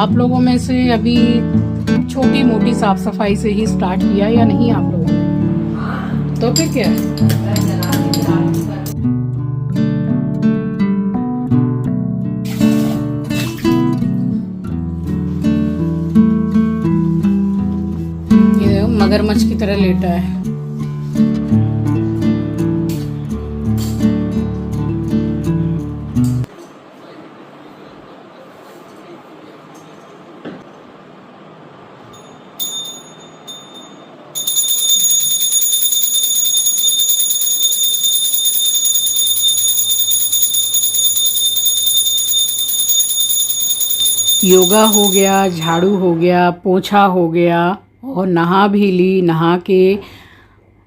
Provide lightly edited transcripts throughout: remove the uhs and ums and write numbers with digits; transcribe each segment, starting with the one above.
आप लोगों में से अभी छोटी मोटी साफ सफाई से ही स्टार्ट किया या नहीं आप लोगों ने? तो फिर क्या है? ये मगरमच्छ की तरह लेटा है। योगा हो गया, झाड़ू हो गया, पोछा हो गया और नहा भी ली। नहा के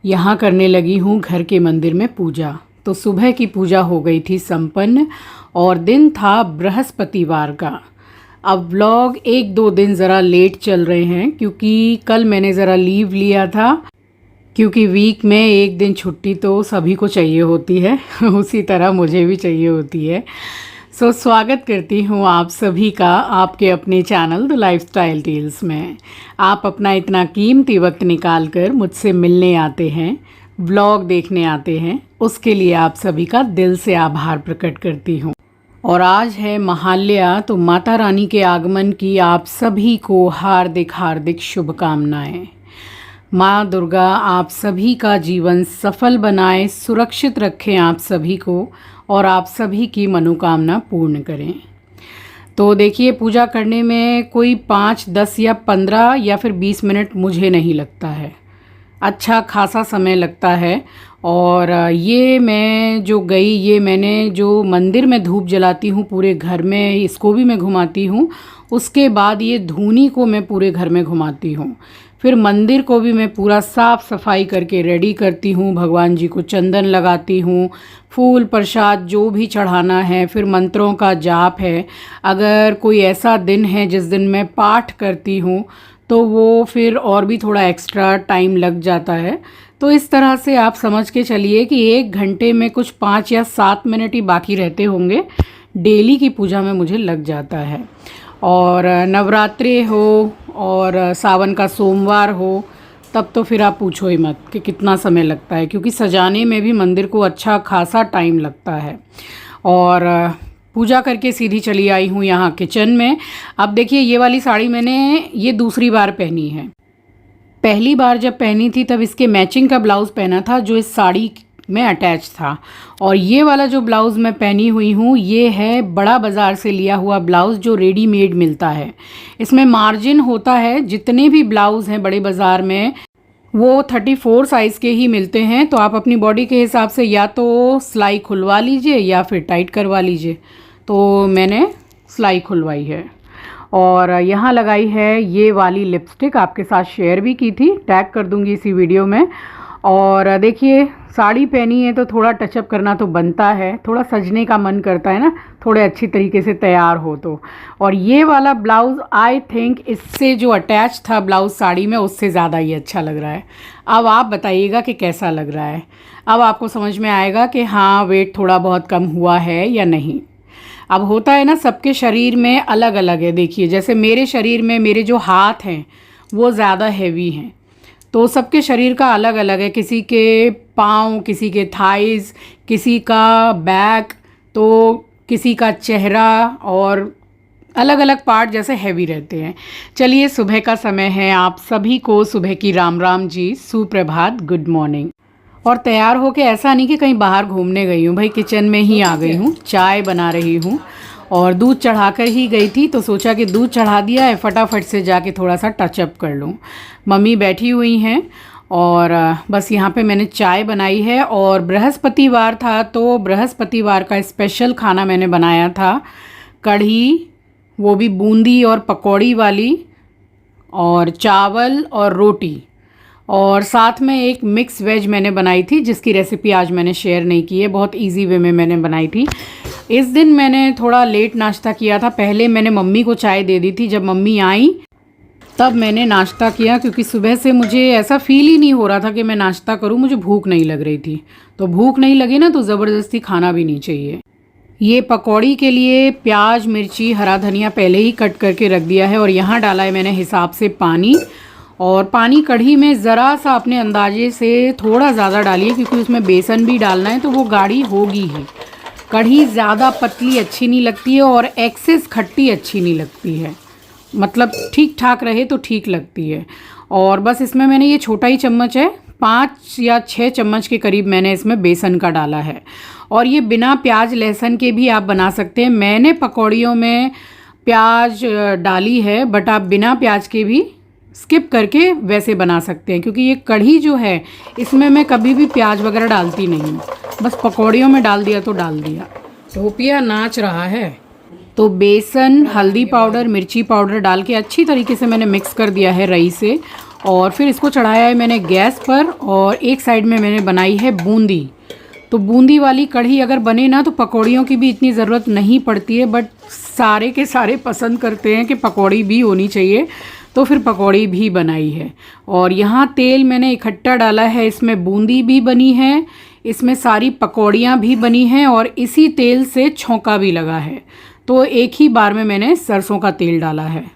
यहाँ करने लगी हूँ घर के मंदिर में पूजा। तो सुबह की पूजा हो गई थी संपन्न और दिन था बृहस्पतिवार का। अब व्लॉग एक दो दिन ज़रा लेट चल रहे हैं क्योंकि कल मैंने ज़रा लीव लिया था, क्योंकि वीक में एक दिन छुट्टी तो सभी को चाहिए होती है उसी तरह मुझे भी चाहिए होती है। स्वागत करती हूँ आप सभी का आपके अपने चैनल द लाइफस्टाइल टेल्स में। आप अपना इतना कीमती वक्त निकाल कर मुझसे मिलने आते हैं, व्लॉग देखने आते हैं, उसके लिए आप सभी का दिल से आभार प्रकट करती हूँ। और आज है महाल्या, तो माता रानी के आगमन की आप सभी को हार्दिक हार्दिक शुभकामनाएँ। माँ दुर्गा आप सभी का जीवन सफल बनाए, सुरक्षित रखें आप सभी को और आप सभी की मनोकामना पूर्ण करें। तो देखिए, पूजा करने में कोई 5, 10 या 15 या फिर 20 मिनट मुझे नहीं लगता है, अच्छा खासा समय लगता है। और ये मैं जो गई, ये मैंने जो मंदिर में धूप जलाती हूँ पूरे घर में, इसको भी मैं घुमाती हूँ। उसके बाद ये धूनी को मैं पूरे घर में घुमाती हूँ। फिर मंदिर को भी मैं पूरा साफ़ सफाई करके रेडी करती हूँ। भगवान जी को चंदन लगाती हूँ, फूल प्रसाद जो भी चढ़ाना है, फिर मंत्रों का जाप है। अगर कोई ऐसा दिन है जिस दिन मैं पाठ करती हूँ तो वो फिर और भी थोड़ा एक्स्ट्रा टाइम लग जाता है। तो इस तरह से आप समझ के चलिए कि 1 घंटे में कुछ 5 या 7 मिनट ही बाकी रहते होंगे, डेली की पूजा में मुझे लग जाता है। और नवरात्रि हो और सावन का सोमवार हो, तब तो फिर आप पूछो ही मत कि कितना समय लगता है, क्योंकि सजाने में भी मंदिर को अच्छा खासा टाइम लगता है। और पूजा करके सीधी चली आई हूँ यहाँ किचन में। अब देखिए, ये वाली साड़ी मैंने ये दूसरी बार पहनी है। पहली बार जब पहनी थी तब इसके मैचिंग का ब्लाउज़ पहना था जो इस साड़ी में अटैच था। और ये वाला जो ब्लाउज़ मैं पहनी हुई हूँ ये है बड़ा बाज़ार से लिया हुआ ब्लाउज़ जो रेडीमेड मिलता है। इसमें मार्जिन होता है, जितने भी ब्लाउज़ हैं बड़े बाज़ार में वो 34 साइज़ के ही मिलते हैं। तो आप अपनी बॉडी के हिसाब से या तो सिलाई खुलवा लीजिए या फिर टाइट करवा लीजिए। तो मैंने सिलाई खुलवाई है। और यहाँ लगाई है ये वाली लिपस्टिक, आपके साथ शेयर भी की थी, टैग कर दूँगी इसी वीडियो में। और देखिए, साड़ी पहनी है तो थोड़ा टचअप करना तो बनता है, थोड़ा सजने का मन करता है ना, थोड़े अच्छी तरीके से तैयार हो तो। और ये वाला ब्लाउज़ आई थिंक इससे जो अटैच था ब्लाउज़ साड़ी में उससे ज़्यादा ही अच्छा लग रहा है। अब आप बताइएगा कि कैसा लग रहा है। अब आपको समझ में आएगा कि हाँ, वेट थोड़ा बहुत कम हुआ है या नहीं। अब होता है ना, सबके शरीर में अलग अलग है। देखिए, जैसे मेरे शरीर में मेरे जो हाथ हैं वो ज़्यादा हैवी हैं, तो सबके शरीर का अलग अलग है। किसी के पाँव, किसी के थाइज़, किसी का बैक, तो किसी का चेहरा, और अलग अलग पार्ट जैसे हैवी रहते हैं। चलिए, सुबह का समय है, आप सभी को सुबह की राम राम जी, सुप्रभात, गुड मॉर्निंग। और तैयार होके ऐसा नहीं कि कहीं बाहर घूमने गई हूँ, भाई किचन में ही आ गई हूँ, चाय बना रही हूँ। और दूध चढ़ाकर ही गई थी तो सोचा कि दूध चढ़ा दिया है, फटाफट से जाके थोड़ा सा टचअप कर लूँ। मम्मी बैठी हुई हैं और बस यहाँ पे मैंने चाय बनाई है। और बृहस्पतिवार था तो बृहस्पतिवार का स्पेशल खाना मैंने बनाया था, कढ़ी, वो भी बूंदी और पकौड़ी वाली, और चावल और रोटी, और साथ में एक मिक्स वेज मैंने बनाई थी जिसकी रेसिपी आज मैंने शेयर नहीं की है, बहुत इजी वे में मैंने बनाई थी। इस दिन मैंने थोड़ा लेट नाश्ता किया था। पहले मैंने मम्मी को चाय दे दी थी, जब मम्मी आई तब मैंने नाश्ता किया, क्योंकि सुबह से मुझे ऐसा फील ही नहीं हो रहा था कि मैं नाश्ता करूं, मुझे भूख नहीं लग रही थी। तो भूख नहीं लगी ना तो ज़बरदस्ती खाना भी नहीं चाहिए। ये पकौड़ी के लिए प्याज, मिर्ची, हरा धनिया पहले ही कट करके रख दिया है और यहाँ डाला है मैंने हिसाब से पानी। और पानी कढ़ी में ज़रा सा अपने अंदाजे से थोड़ा ज़्यादा डालिए, क्योंकि उसमें बेसन भी डालना है तो वो गाढ़ी होगी ही। कढ़ी ज़्यादा पतली अच्छी नहीं लगती है और एक्सेस खट्टी अच्छी नहीं लगती है, मतलब ठीक ठाक रहे तो ठीक लगती है। और बस इसमें मैंने ये छोटा ही चम्मच है, 5 या 6 चम्मच के करीब मैंने इसमें बेसन का डाला है। और ये बिना प्याज लहसुन के भी आप बना सकते हैं। मैंने पकौड़ियों में प्याज डाली है, बट आप बिना प्याज के भी स्किप करके वैसे बना सकते हैं, क्योंकि ये कढ़ी जो है इसमें मैं कभी भी प्याज वगैरह डालती नहीं हूँ, बस पकौड़ियों में डाल दिया तो डाल दिया। टोपिया नाच रहा है। तो बेसन, हल्दी पाउडर, मिर्ची पाउडर डाल के अच्छी तरीके से मैंने मिक्स कर दिया है रई से। और फिर इसको चढ़ाया है मैंने गैस पर और एक साइड में मैंने बनाई है बूंदी। तो बूंदी वाली कढ़ी अगर बने ना तो पकौड़ियों की भी इतनी ज़रूरत नहीं पड़ती है, बट सारे के सारे पसंद करते हैं कि पकौड़ी भी होनी चाहिए, तो फिर पकौड़ी भी बनाई है। और यहाँ तेल मैंने इकट्ठा डाला है, इसमें बूंदी भी बनी है, इसमें सारी पकौड़ियाँ भी बनी हैं और इसी तेल से छौंका भी लगा है। तो एक ही बार में मैंने सरसों का तेल डाला है।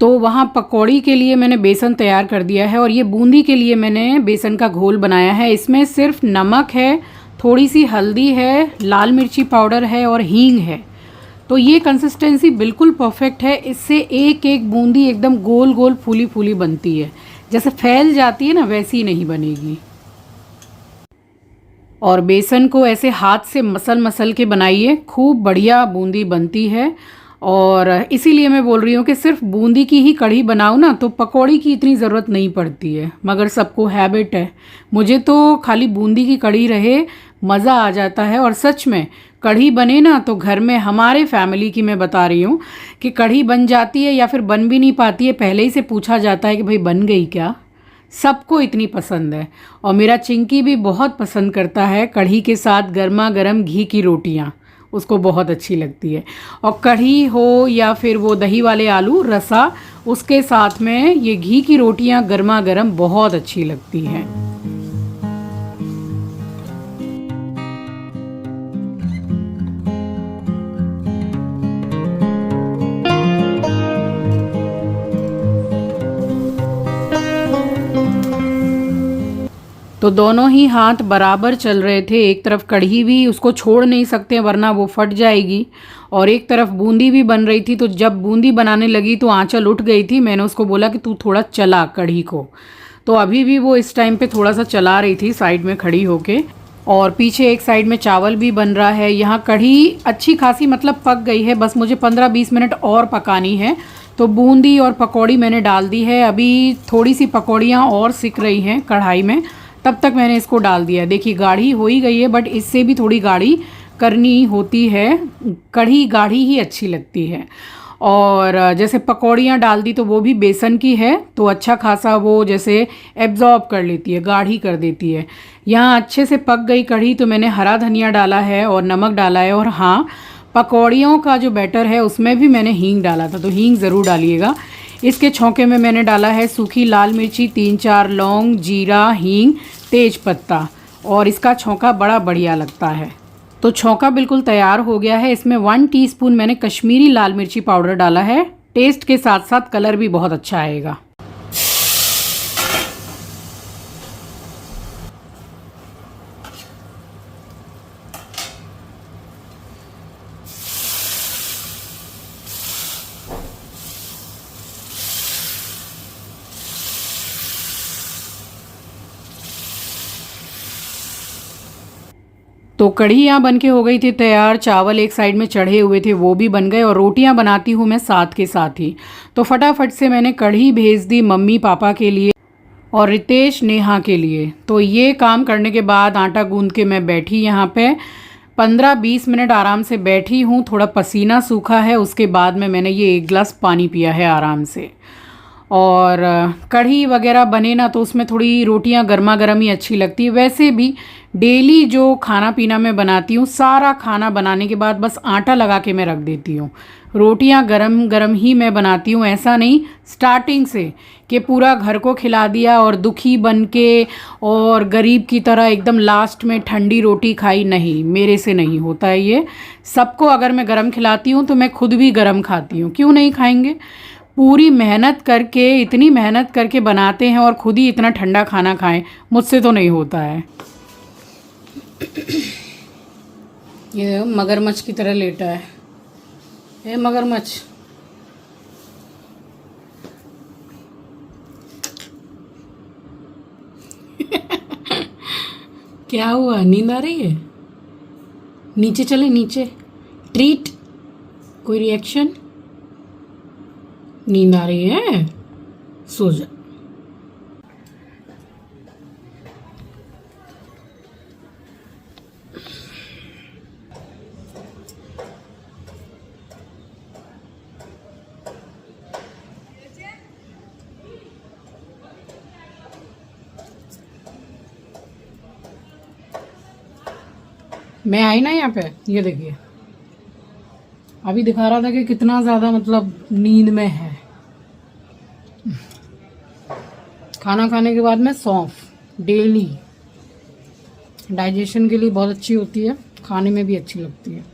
तो वहाँ पकौड़ी के लिए मैंने बेसन तैयार कर दिया है और ये बूंदी के लिए मैंने बेसन का घोल बनाया है। इसमें सिर्फ नमक है, थोड़ी सी हल्दी है, लाल मिर्ची पाउडर है और हींग है। तो ये कंसिस्टेंसी बिल्कुल परफेक्ट है। इससे एक एक बूंदी एकदम गोल गोल फूली फूली बनती है, जैसे फैल जाती है ना वैसी नहीं बनेगी। और बेसन को ऐसे हाथ से मसल मसल के बनाइए, खूब बढ़िया बूंदी बनती है। और इसीलिए मैं बोल रही हूँ कि सिर्फ बूंदी की ही कढ़ी बनाओ ना तो पकौड़ी की इतनी ज़रूरत नहीं पड़ती है, मगर सबको हैबिट है। मुझे तो खाली बूंदी की कढ़ी रहे मज़ा आ जाता है। और सच में कढ़ी बने ना तो घर में, हमारे फैमिली की मैं बता रही हूँ कि कढ़ी बन जाती है या फिर बन भी नहीं पाती है, पहले ही से पूछा जाता है कि भाई बन गई क्या। सबको इतनी पसंद है। और मेरा चिंकी भी बहुत पसंद करता है कढ़ी के साथ गर्मा गर्म घी की रोटियाँ, उसको बहुत अच्छी लगती है। और कढ़ी हो या फिर वो दही वाले आलू रसा, उसके साथ में ये घी की रोटियां गर्मा गर्म बहुत अच्छी लगती हैं। तो दोनों ही हाथ बराबर चल रहे थे। एक तरफ कढ़ी भी, उसको छोड़ नहीं सकते वरना वो फट जाएगी, और एक तरफ बूंदी भी बन रही थी। तो जब बूंदी बनाने लगी तो आंचल उठ गई थी। मैंने उसको बोला कि तू थोड़ा चला कढ़ी को, तो अभी भी वो इस टाइम पे थोड़ा सा चला रही थी साइड में खड़ी होके। और पीछे एक साइड में चावल भी बन रहा है। यहाँ कढ़ी अच्छी खासी मतलब पक गई है, बस मुझे 15-20 मिनट और पकानी है। तो बूंदी और पकौड़ी मैंने डाल दी है। अभी थोड़ी सी पकौड़ियाँ और सिक रही हैं कढ़ाई में, तब तक मैंने इसको डाल दिया। देखिए गाढ़ी हो ही गई है, बट इससे भी थोड़ी गाढ़ी करनी होती है। कढ़ी गाढ़ी ही अच्छी लगती है। और जैसे पकौड़ियाँ डाल दी तो वो भी बेसन की है, तो अच्छा खासा वो जैसे एब्जॉर्ब कर लेती है, गाढ़ी कर देती है। यहाँ अच्छे से पक गई कढ़ी तो मैंने हरा धनिया डाला है और नमक डाला है। और हाँ, पकौड़ियों का जो बैटर है उसमें भी मैंने हींग डाला था, तो हींग ज़रूर डालिएगा। इसके छौंके में मैंने डाला है सूखी लाल मिर्ची, 3-4 लौंग, जीरा, हींग, तेज पत्ता, और इसका छौंका बड़ा बढ़िया लगता है। तो छौंका बिल्कुल तैयार हो गया है। इसमें 1 टीस्पून मैंने कश्मीरी लाल मिर्ची पाउडर डाला है। टेस्ट के साथ साथ कलर भी बहुत अच्छा आएगा। तो कढ़ी यहाँ बन के हो गई थी तैयार। चावल एक साइड में चढ़े हुए थे, वो भी बन गए। और रोटियाँ बनाती हूँ मैं साथ के साथ ही, तो फटाफट से मैंने कढ़ी भेज दी मम्मी पापा के लिए। और रितेश नेहा के लिए। तो ये काम करने के बाद आटा गूंद के मैं बैठी यहाँ पे 15-20 मिनट आराम से बैठी हूँ। थोड़ा पसीना सूखा है, उसके बाद में मैंने ये 1 गिलास पानी पिया है आराम से। और कढ़ी वगैरह बने ना तो उसमें थोड़ी रोटियां गर्मा गर्म ही अच्छी लगती है। वैसे भी डेली जो खाना पीना मैं बनाती हूँ, सारा खाना बनाने के बाद बस आटा लगा के मैं रख देती हूँ। रोटियां गरम गरम ही मैं बनाती हूँ, ऐसा नहीं स्टार्टिंग से कि पूरा घर को खिला दिया और दुखी बन के और गरीब की तरह एकदम लास्ट में ठंडी रोटी खाई। नहीं, मेरे से नहीं होता है ये। सबको अगर मैं गरम खिलाती हूँ तो मैं खुद भी गरम खाती हूँ, क्यों नहीं खाएंगे। पूरी मेहनत करके, इतनी मेहनत करके बनाते हैं और खुद ही इतना ठंडा खाना खाएं, मुझसे तो नहीं होता है। ये मगरमच्छ की तरह लेटा है। ये मगरमच्छ क्या हुआ, नींद आ रही है? नीचे चले, नीचे ट्रीट, कोई रिएक्शन? नींद आ रही है, सो जा। मैं आई ना यहाँ पे, ये देखिए अभी दिखा रहा था कि कितना ज़्यादा मतलब नींद में है। खाना खाने के बाद में सौंफ डेली डाइजेशन के लिए बहुत अच्छी होती है, खाने में भी अच्छी लगती है।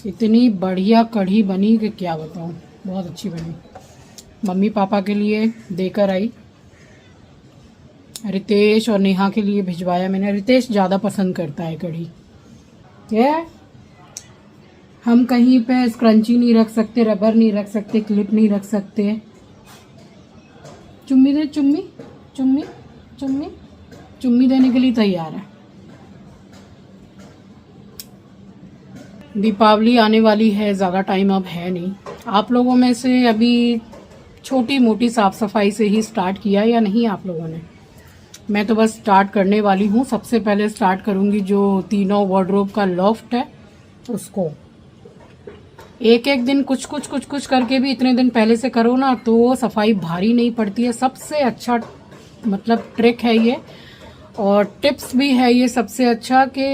इतनी बढ़िया कढ़ी बनी कि क्या बताऊँ, बहुत अच्छी बनी। मम्मी पापा के लिए देकर आई, रितेश और नेहा के लिए भिजवाया मैंने। रितेश ज़्यादा पसंद करता है कढ़ी। क्या हम कहीं पे स्क्रंची नहीं रख सकते, रबर नहीं रख सकते, क्लिप नहीं रख सकते। चुम्मी दे, चुम्मी चुम्मी चुम्मी चुम्मी देने के लिए तैयार है। दीपावली आने वाली है, ज़्यादा टाइम अब है नहीं। आप लोगों में से अभी छोटी मोटी साफ़ सफाई से ही स्टार्ट किया या नहीं आप लोगों ने? मैं तो बस स्टार्ट करने वाली हूँ। सबसे पहले स्टार्ट करूँगी जो तीनों वार्डरोब का लॉफ्ट है उसको। एक एक दिन कुछ कुछ करके भी इतने दिन पहले से करो ना तो सफाई भारी नहीं पड़ती है। सबसे अच्छा मतलब ट्रिक है ये, और टिप्स भी है ये सबसे अच्छा कि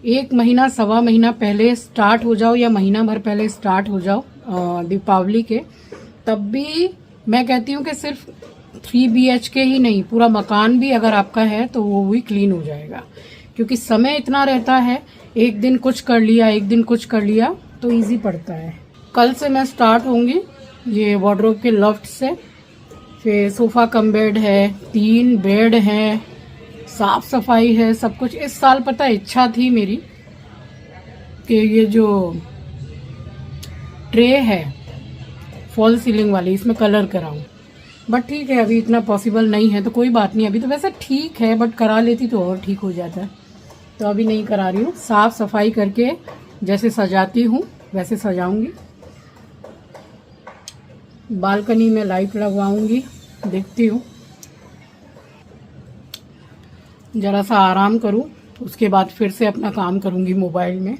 1 महीना 1.25 महीना पहले स्टार्ट हो जाओ या महीना भर पहले स्टार्ट हो जाओ दीपावली के। तब भी मैं कहती हूँ कि सिर्फ 3 BHK ही नहीं, पूरा मकान भी अगर आपका है तो वो भी क्लीन हो जाएगा, क्योंकि समय इतना रहता है। एक दिन कुछ कर लिया, एक दिन कुछ कर लिया तो इजी पड़ता है। कल से मैं स्टार्ट होंगी ये वार्डरोब के लॉफ्ट से। फिर सोफ़ा कम बेड है, 3 बेड हैं, साफ सफाई है, सब कुछ। इस साल पता है इच्छा थी मेरी कि ये जो ट्रे है फॉल सीलिंग वाली, इसमें कलर कराऊं, बट ठीक है अभी इतना पॉसिबल नहीं है तो कोई बात नहीं। अभी तो वैसे ठीक है, बट करा लेती तो और ठीक हो जाता है, तो अभी नहीं करा रही हूँ। साफ सफाई करके जैसे सजाती हूँ वैसे सजाऊंगी। बालकनी में लाइट लगवाऊंगी, देखती हूँ। ज़रा सा आराम करूँ, उसके बाद फिर से अपना काम करूँगी मोबाइल में।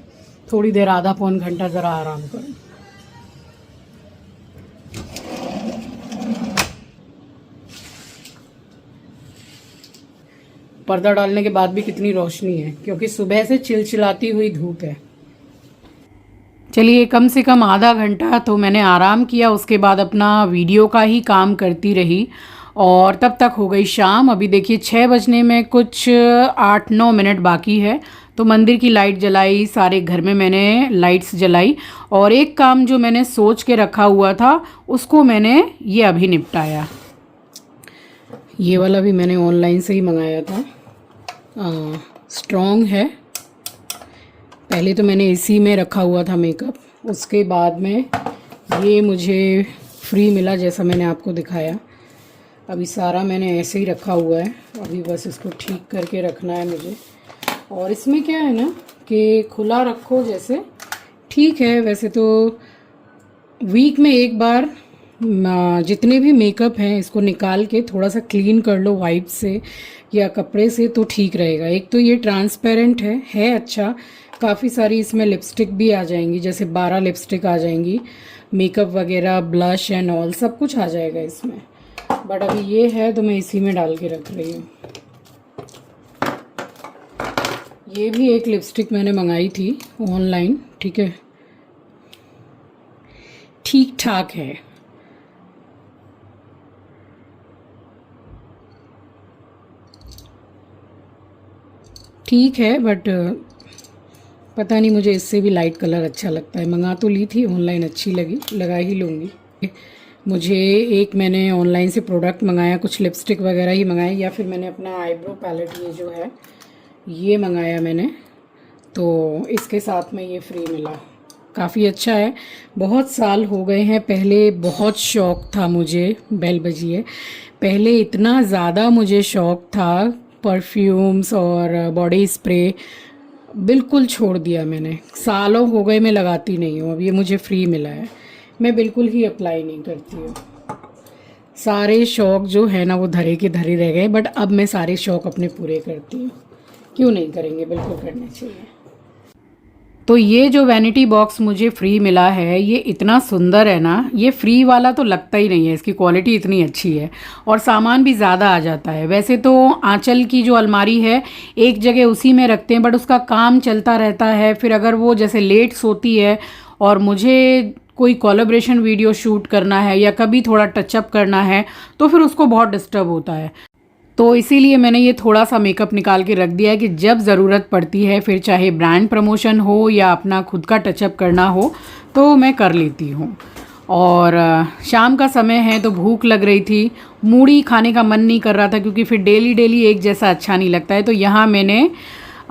थोड़ी देर, आधा पौन घंटा ज़रा आराम करूँ। पर्दा डालने के बाद भी कितनी रोशनी है, क्योंकि सुबह से चिलचिलाती हुई धूप है। चलिए कम से कम आधा घंटा तो मैंने आराम किया, उसके बाद अपना वीडियो का ही काम करती रही और तब तक हो गई शाम। अभी देखिए 6 बजने में कुछ 8-9 मिनट बाकी है। तो मंदिर की लाइट जलाई, सारे घर में मैंने लाइट्स जलाई, और एक काम जो मैंने सोच के रखा हुआ था उसको मैंने ये अभी निपटाया। ये वाला भी मैंने ऑनलाइन से ही मंगाया था, स्ट्रॉन्ग है। पहले तो मैंने इसी में रखा हुआ था मेकअप, उसके बाद में ये मुझे फ्री मिला जैसा मैंने आपको दिखाया। अभी सारा मैंने ऐसे ही रखा हुआ है, अभी बस इसको ठीक करके रखना है मुझे। और इसमें क्या है ना कि खुला रखो जैसे ठीक है, वैसे तो वीक में एक बार जितने भी मेकअप हैं इसको निकाल के थोड़ा सा क्लीन कर लो वाइप से या कपड़े से तो ठीक रहेगा। एक तो ये ट्रांसपेरेंट है अच्छा। काफ़ी सारी इसमें लिपस्टिक भी आ जाएंगी, जैसे 12 लिपस्टिक आ जाएंगी, मेकअप वगैरह, ब्लश एंड ऑल सब कुछ आ जाएगा इसमें। बट अभी ये है तो मैं इसी में डाल के रख रही हूँ। ये भी एक लिपस्टिक मैंने मंगाई थी ऑनलाइन, ठीक है, ठीक ठाक है। ठीक है बट पता नहीं, मुझे इससे भी लाइट कलर अच्छा लगता है। मंगा तो ली थी ऑनलाइन, अच्छी लगी, लगा ही लूँगी। मुझे एक मैंने ऑनलाइन से प्रोडक्ट मंगाया, कुछ लिपस्टिक वगैरह ही मंगाई, या फिर मैंने अपना आईब्रो पैलेट ये जो है ये मंगाया मैंने, तो इसके साथ में ये फ्री मिला। काफ़ी अच्छा है। बहुत साल हो गए हैं, पहले बहुत शौक़ था मुझे, बेल बजी है, पहले इतना ज़्यादा मुझे शौक़ था परफ्यूम्स और बॉडी स्प्रे, बिल्कुल छोड़ दिया मैंने। सालों हो गए मैं लगाती नहीं हूँ। अब ये मुझे फ्री मिला है, मैं बिल्कुल ही अप्लाई नहीं करती हूँ। सारे शौक़ जो है ना वो धरे के धरे रह गए, बट अब मैं सारे शौक़ अपने पूरे करती हूँ। क्यों नहीं करेंगे, बिल्कुल करने चाहिए। तो ये जो वैनिटी बॉक्स मुझे फ्री मिला है ये इतना सुंदर है ना, ये फ्री वाला तो लगता ही नहीं है, इसकी क्वालिटी इतनी अच्छी है और सामान भी ज़्यादा आ जाता है। वैसे तो आंचल की जो अलमारी है एक जगह उसी में रखते हैं, बट उसका काम चलता रहता है। फिर अगर वो जैसे लेट सोती है और मुझे कोई कोलैबोरेशन वीडियो शूट करना है या कभी थोड़ा टचअप करना है तो फिर उसको बहुत डिस्टर्ब होता है। तो इसीलिए मैंने ये थोड़ा सा मेकअप निकाल के रख दिया है कि जब ज़रूरत पड़ती है, फिर चाहे ब्रांड प्रमोशन हो या अपना खुद का टचअप करना हो तो मैं कर लेती हूँ। और शाम का समय है तो भूख लग रही थी, मूढ़ी खाने का मन नहीं कर रहा था क्योंकि फिर डेली डेली एक जैसा अच्छा नहीं लगता है। तो यहाँ मैंने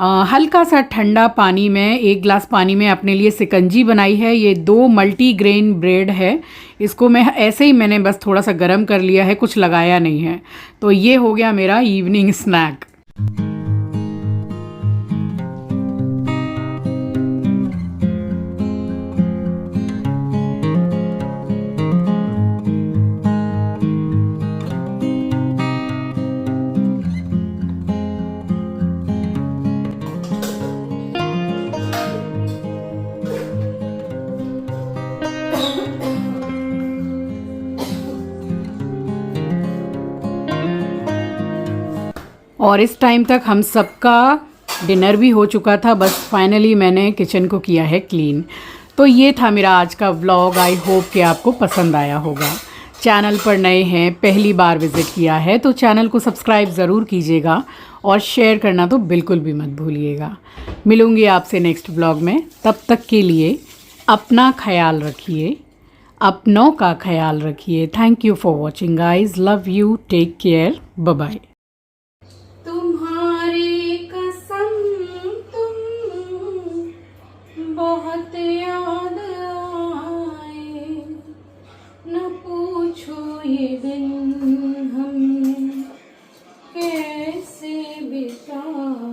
हल्का सा ठंडा पानी में, 1 गिलास पानी में अपने लिए शिकंजी बनाई है। ये 2 मल्टीग्रेन ब्रेड है, इसको मैं ऐसे ही मैंने बस थोड़ा सा गर्म कर लिया है, कुछ लगाया नहीं है। तो ये हो गया मेरा इवनिंग स्नैक। और इस टाइम तक हम सबका डिनर भी हो चुका था। बस फाइनली मैंने किचन को किया है क्लीन। तो ये था मेरा आज का व्लॉग। आई होप कि आपको पसंद आया होगा। चैनल पर नए हैं, पहली बार विज़िट किया है तो चैनल को सब्सक्राइब ज़रूर कीजिएगा और शेयर करना तो बिल्कुल भी मत भूलिएगा। मिलूँगी आपसे नेक्स्ट व्लॉग में, तब तक के लिए अपना ख्याल रखिए, अपनों का ख्याल रखिए। Thank you for watching guys, love you, take care, bye bye. बहुत याद आए, न पूछो ये दिन हमने कैसे बिताए।